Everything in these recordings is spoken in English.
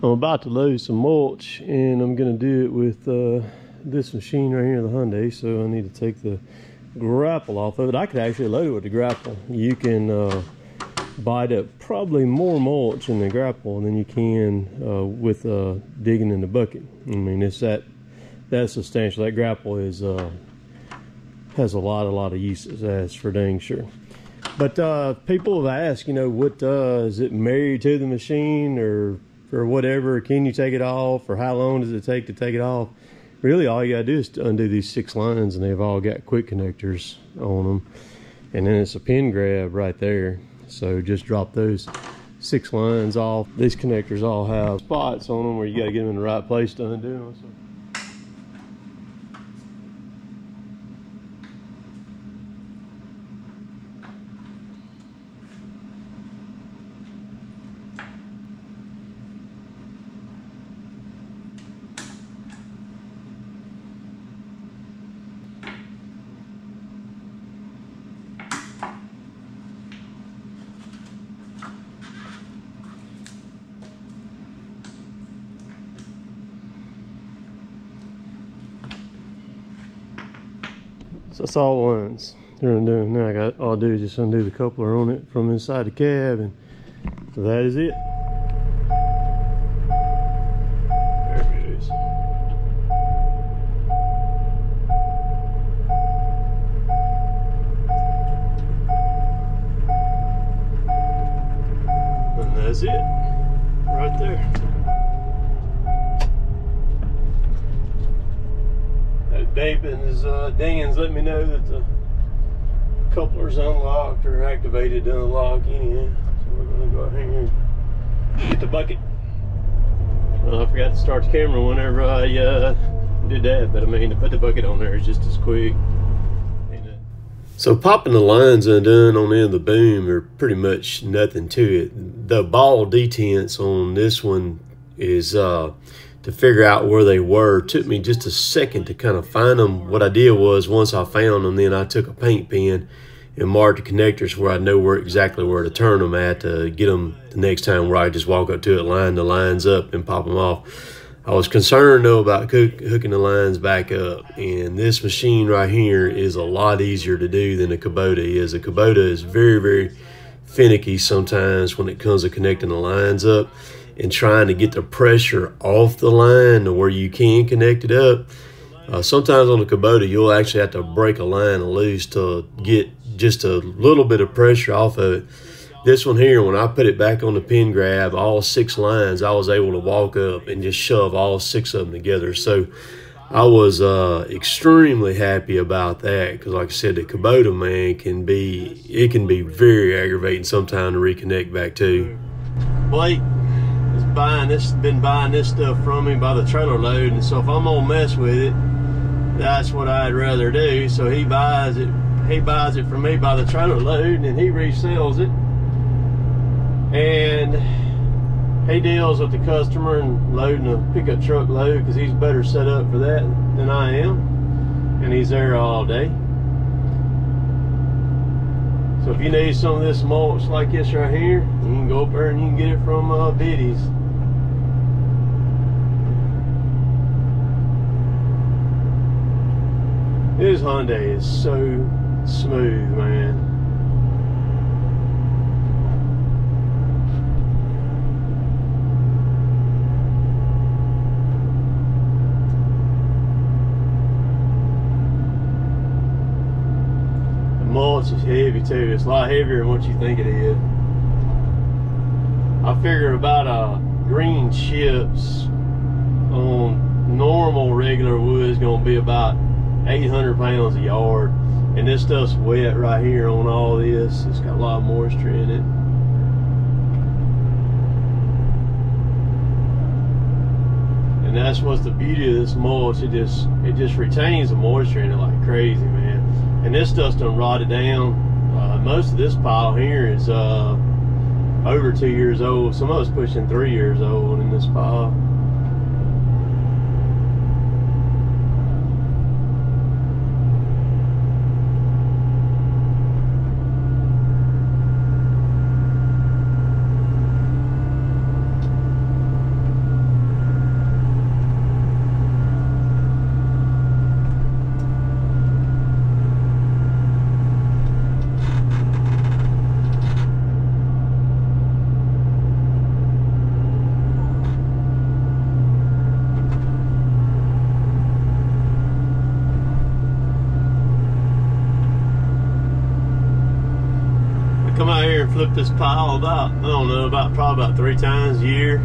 I'm about to load some mulch, and I'm going to do it with this machine right here, the Hyundai. So I need to take the grapple off of it. I could actually load it with the grapple. You can bite up probably more mulch in the grapple than you can with digging in the bucket. I mean, it's that's substantial. That grapple is has a lot of uses, that's for dang sure. But people have asked, you know, what is it married to the machine or whatever? Can you take it off, or how long does it take to take it off? Really, all you gotta do is to undo these 6 lines, and they've all got quick connectors on them, and then it's a pin grab right there. So just drop those 6 lines off. These connectors all have spots on them where you gotta get them in the right place to undo them. So. So that's all lines they're undoing. Now all I do is just undo the coupler on it from inside the cab, and that is it. There it is. And that's it, right there. Dan's let me know that the coupler's unlocked or activated to unlock anyhow. So we're gonna go ahead and get the bucket. Well, I forgot to start the camera whenever I did that, but I mean, to put the bucket on there is just as quick. So popping the lines undone on the end of the boom are pretty much nothing to it. The ball detents on this one is to figure out where they were. It took me just a second to kind of find them. What I did was, once I found them, then I took a paint pen and marked the connectors where I know exactly where to turn them at to get them the next time, where I just walk up to it, line the lines up, and pop them off. I was concerned though about hooking the lines back up, and this machine right here is a lot easier to do than a Kubota is. A Kubota is very, very finicky sometimes when it comes to connecting the lines up and trying to get the pressure off the line to where you can connect it up. Sometimes on the Kubota, you'll actually have to break a line loose to get just a little bit of pressure off of it. This one here, when I put it back on the pin grab, all 6 lines, I was able to walk up and just shove all 6 of them together. So I was extremely happy about that, because like I said, the Kubota, man, can be very aggravating sometimes to reconnect back to. Blake been buying this stuff from me by the trailer load, and so if I'm gonna mess with it, that's what I'd rather do. So he buys it from me by the trailer load, and he resells it, and he deals with the customer and loading a pickup truck load, because he's better set up for that than I am, and he's there all day. So if you need some of this mulch like this right here, you can go up there and you can get it from Biddy's. This Hyundai is so smooth, man. The mulch is heavy too. It's a lot heavier than what you think it is. I figure about green chips on normal regular wood is going to be about 800 pounds a yard, and this stuff's wet right here on all this. It's got a lot of moisture in it. And that's what's the beauty of this mulch. It just retains the moisture in it like crazy, man. And this stuff's done rotted down. Most of this pile here is over 2 years old. Some of it's pushing 3 years old in this pile. this pile about, I don't know, probably about 3 times a year.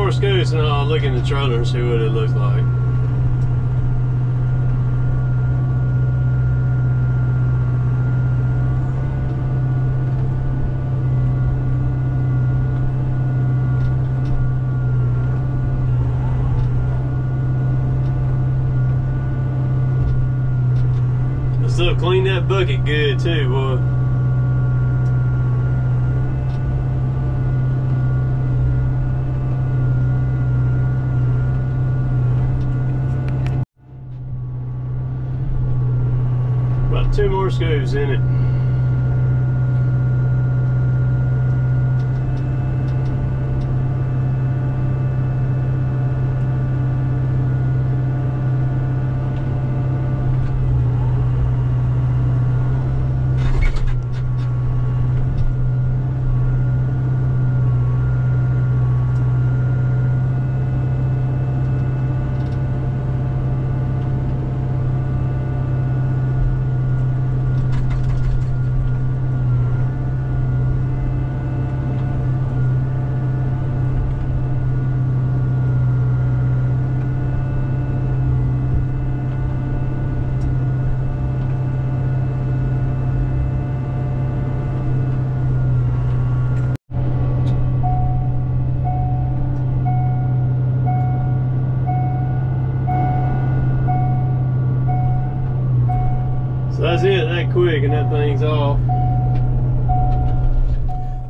more scoots and I'll look in the trailer and see what it looks like. Still clean that bucket good too, boy. 2 more screws in it. So that's it, that quick, and that thing's off.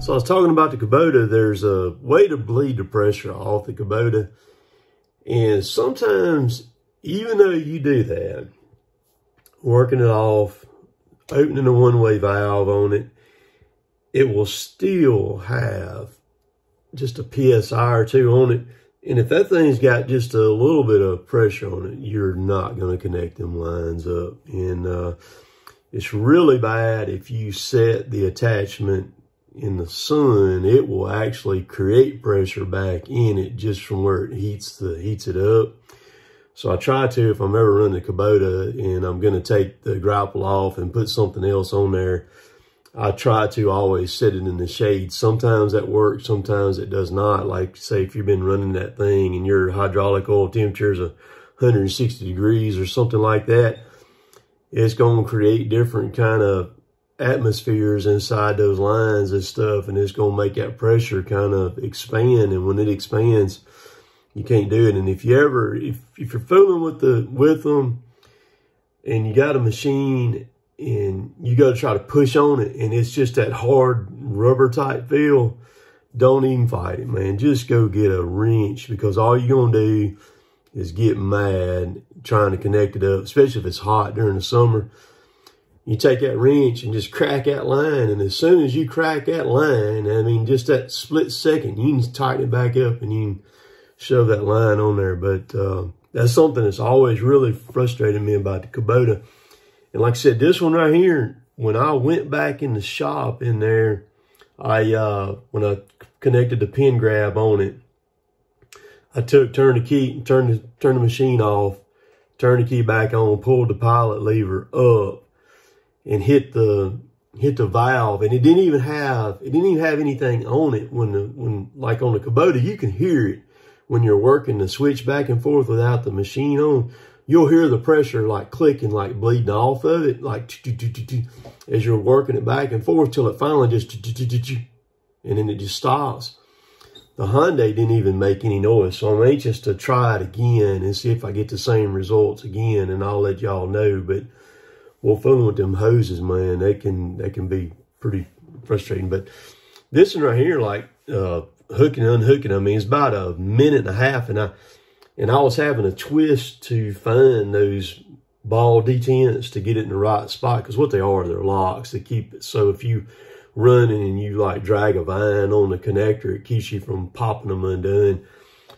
So I was talking about the Kubota. There's a way to bleed the pressure off the Kubota. And sometimes, even though you do that, working it off, opening a one-way valve on it, it will still have just a PSI or two on it. And if that thing's got just a little bit of pressure on it, you're not going to connect them lines up. And it's really bad if you set the attachment in the sun. It will actually create pressure back in it just from where it heats it up. So I try to, if I'm ever running the Kubota and I'm going to take the grapple off and put something else on there, I try to always set it in the shade. Sometimes that works, sometimes it does not. Like, say, if you've been running that thing and your hydraulic oil temperature is 160 degrees or something like that, it's going to create different kind of atmospheres inside those lines and stuff, and it's going to make that pressure kind of expand. And when it expands, you can't do it. And if you're fooling with them and you got a machine and you go to try to push on it and it's just that hard rubber type feel, don't even fight it, man. Just go get a wrench, because all you're going to do is get mad trying to connect it up, especially if it's hot during the summer. You take that wrench and just crack that line, and as soon as you crack that line, I mean, just that split second, you can tighten it back up and you can shove that line on there. But that's something that's always really frustrated me about the Kubota. And like I said, this one right here, when I went back in the shop in there, when I connected the pin grab on it, I turned the key, turned the machine off, turned the key back on, pulled the pilot lever up, and hit the valve, and it didn't even have anything on it. When like on the Kubota, you can hear it when you're working the switch back and forth without the machine on. You'll hear the pressure like clicking, like bleeding off of it, like as you're working it back and forth till it finally just and then it just stops. The Hyundai didn't even make any noise, so I'm anxious to try it again and see if I get the same results again, and I'll let y'all know. But well, fooling with them hoses, man, they can be pretty frustrating. But this one right here, like hooking and unhooking, I mean, it's about a minute and a half, and I was having a twist to find those ball detents to get it in the right spot, because what they are, they're locks to keep it. So if you running and you like drag a vine on the connector, it keeps you from popping them undone.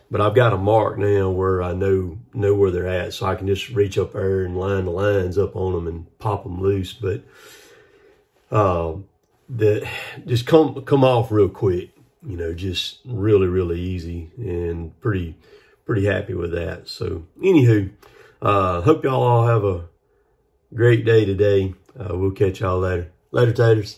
But I've got a mark now where I know where they're at, so I can just reach up there and line the lines up on them and pop them loose. But just come off real quick, you know, just really easy, and pretty happy with that. So anywho, hope y'all all have a great day today. We'll catch y'all later. Later, taters.